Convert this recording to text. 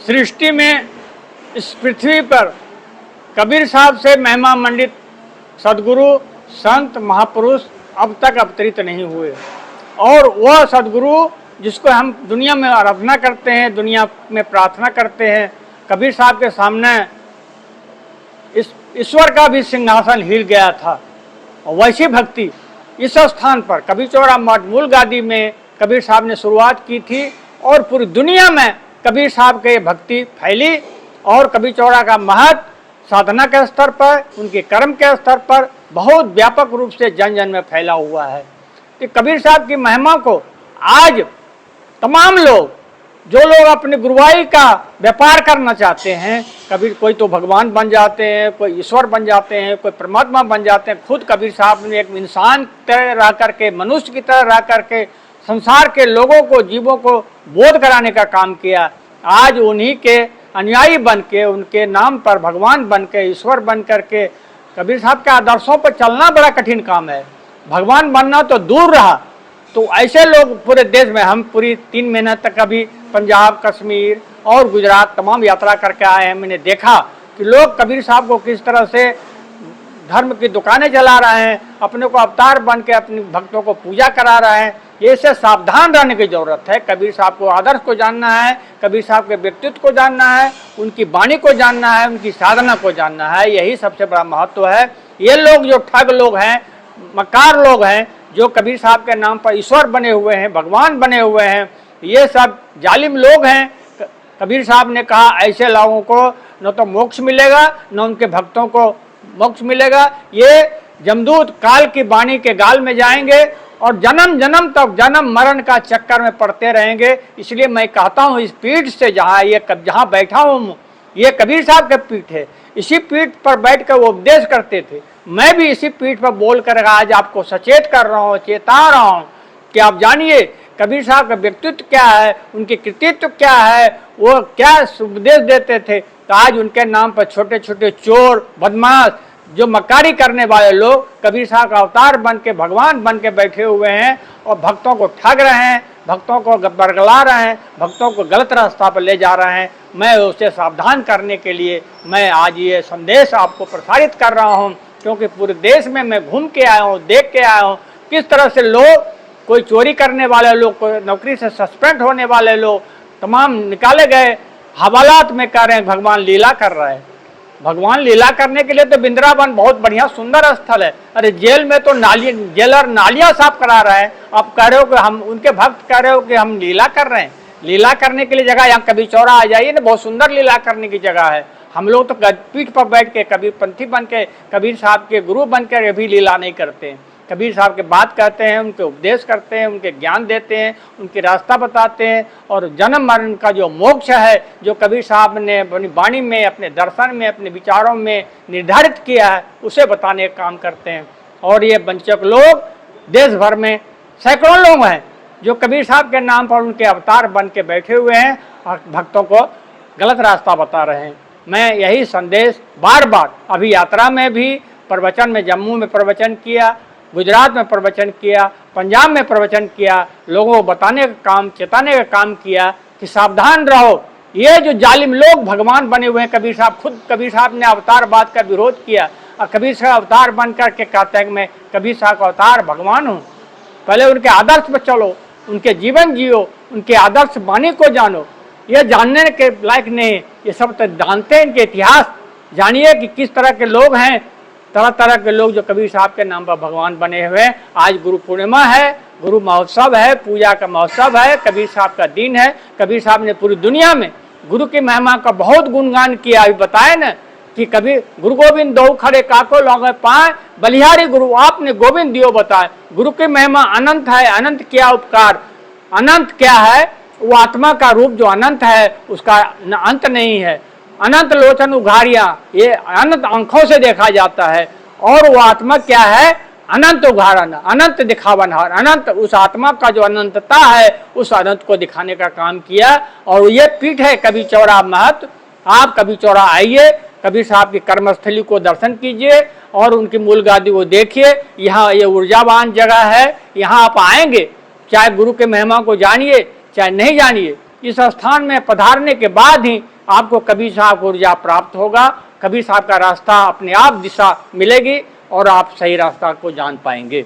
सृष्टि में इस पृथ्वी पर कबीर साहब से महिमा मंडित सदगुरु संत महापुरुष अब तक अवतरित नहीं हुए। और वह सदगुरु जिसको हम दुनिया में आराधना करते हैं, दुनिया में प्रार्थना करते हैं, कबीर साहब के सामने इस ईश्वर का भी सिंहासन हिल गया था। और वैसी भक्ति इस स्थान पर कबीर चौरा मठ मूल गादी में कबीर साहब ने शुरुआत की थी और पूरी दुनिया में कबीर साहब के भक्ति फैली। और कबीर चौरा का महत्व साधना के स्तर पर, उनके कर्म के स्तर पर बहुत व्यापक रूप से जन जन में फैला हुआ है। तो कबीर साहब की महिमा को आज तमाम लोग, जो लोग अपनी गुरुवाई का व्यापार करना चाहते हैं, कबीर कोई तो भगवान बन जाते हैं, कोई ईश्वर बन जाते हैं, कोई परमात्मा बन जाते हैं। खुद कबीर साहब ने एक इंसान की तरह रह करके, मनुष्य की तरह रह करके संसार के लोगों को, जीवों को बोध कराने का काम किया। आज उन्हीं के अनुयायी बन के, उनके नाम पर भगवान बन के, ईश्वर बन करके कबीर साहब के आदर्शों पर चलना बड़ा कठिन काम है। भगवान बनना तो दूर रहा। तो ऐसे लोग पूरे देश में, हम पूरी 3 महीने तक अभी पंजाब, कश्मीर और गुजरात तमाम यात्रा करके आए हैं। मैंने देखा कि लोग कबीर साहब को किस तरह से धर्म की दुकानें चला रहे हैं, अपने को अवतार बन के अपने भक्तों को पूजा करा रहे हैं। ये से सावधान रहने की जरूरत है। कबीर साहब को आदर्श को जानना है, कबीर साहब के व्यक्तित्व को जानना है, उनकी वाणी को जानना है, उनकी साधना को जानना है। यही सबसे बड़ा महत्व है। ये लोग जो ठग लोग हैं, मकार लोग हैं, जो कबीर साहब के नाम पर ईश्वर बने हुए हैं, भगवान बने हुए हैं, ये सब जालिम लोग हैं। कबीर साहब ने कहा ऐसे लोगों को न तो मोक्ष मिलेगा, न उनके भक्तों को मोक्ष मिलेगा। ये जमदूत काल की वाणी के गाल में जाएंगे और जन्म जन्म तक जन्म मरण का चक्कर में पड़ते रहेंगे। इसलिए मैं कहता हूँ, इस पीठ से जहाँ बैठा हूँ, ये कबीर साहब के पीठ है। इसी पीठ पर बैठ कर वो उपदेश करते थे। मैं भी इसी पीठ पर बोल कर आज आपको सचेत कर रहा हूँ, चेता रहा हूँ कि आप जानिए कबीर साहब का व्यक्तित्व क्या है, उनके कृतित्व क्या है, वो क्या उपदेश देते थे। तो आज उनके नाम पर छोटे छोटे चोर, बदमाश, जो मक्कारी करने वाले लोग कबीर साहब का अवतार बन के, भगवान बन के बैठे हुए हैं और भक्तों को ठग रहे हैं, भक्तों को बरगला रहे हैं, भक्तों को गलत रास्ता पर ले जा रहे हैं। मैं उससे सावधान करने के लिए मैं आज ये संदेश आपको प्रसारित कर रहा हूँ, क्योंकि पूरे देश में मैं घूम के आया हूँ, देख के आया हूँ किस तरह से लोग, कोई चोरी करने वाले लोग, कोई नौकरी से सस्पेंड होने वाले लोग तमाम निकाले गए, हवालात में कह रहे हैं भगवान लीला कर रहे हैं। भगवान लीला करने के लिए तो वृंदावन बहुत बढ़िया सुंदर स्थल है। अरे जेल में तो जेलर नालियां साफ करा रहा है, आप कह रहे हो कि हम, उनके भक्त कह रहे हो कि हम लीला कर रहे हैं। लीला करने के लिए जगह यहाँ कबीर चौरा आ जाइए ना, बहुत सुंदर लीला करने की जगह है। हम लोग तो पीठ पर बैठ के कबीर पंथी बन के, कबीर साहब के गुरु बन कर भी लीला नहीं करते हैं। कबीर साहब के बात कहते हैं, उनके उपदेश करते हैं, उनके ज्ञान देते हैं, उनके रास्ता बताते हैं। और जन्म मरण का जो मोक्ष है, जो कबीर साहब ने अपनी वाणी में, अपने दर्शन में, अपने विचारों में निर्धारित किया है, उसे बताने का काम करते हैं। और ये वंचक लोग देश भर में सैकड़ों लोग हैं जो कबीर साहब के नाम पर उनके अवतार बन के बैठे हुए हैं और भक्तों को गलत रास्ता बता रहे हैं। मैं यही संदेश बार बार, अभी यात्रा में भी प्रवचन में, जम्मू में प्रवचन किया, गुजरात में प्रवचन किया, पंजाब में प्रवचन किया, लोगों को बताने का काम, चेताने का काम किया कि सावधान रहो। ये जो जालिम लोग भगवान बने हुए हैं, कबीर साहब, खुद कबीर साहब ने अवतारवाद का विरोध किया और कबीर साहब अवतार बन करके कहते हैं कि मैं कबीर साहब का अवतार भगवान हूँ। पहले उनके आदर्श पर चलो, उनके जीवन जियो, उनके आदर्श वाणी को जानो। ये जानने के लायक नहीं, ये सब तो जानते हैं, इनके इतिहास जानिए कि किस तरह के लोग हैं, तरह तरह के लोग जो कबीर साहब के नाम पर भगवान बने हुए हैं। आज गुरु पूर्णिमा है, गुरु महोत्सव है, पूजा का महोत्सव है, कबीर साहब का दिन है। कबीर साहब ने पूरी दुनिया में गुरु की महिमा का बहुत गुणगान किया। अभी बताए ना कि कबीर गुरु गोविंद दो खड़े काको लौंगे पाए, बलिहारी गुरु आपने गोविंद दियो बताए। गुरु की महिमा अनंत है, अनंत क्या उपकार। अनंत क्या है? वो आत्मा का रूप जो अनंत है, उसका अंत नहीं है। अनंत लोचन उघारियां, ये अनंत आंखों से देखा जाता है। और वो आत्मा क्या है? अनंत उघारन, अनंत दिखावनहार, अनंत, उस आत्मा का जो अनंतता है, उस अनंत को दिखाने का काम किया। और ये पीठ है कबीर चौरा महत्व। आप कबीर चौरा आइए, कबीर साहब की कर्मस्थली को दर्शन कीजिए और उनकी मूल गादी को देखिए। यहाँ ये ऊर्जावान जगह है, यहाँ आप आएंगे, चाहे गुरु के महिमा को जानिए चाहे नहीं जानिए, इस स्थान में पधारने के बाद ही आपको कबीर साहब को ऊर्जा प्राप्त होगा, कबीर साहब का रास्ता अपने आप दिशा मिलेगी और आप सही रास्ता को जान पाएंगे।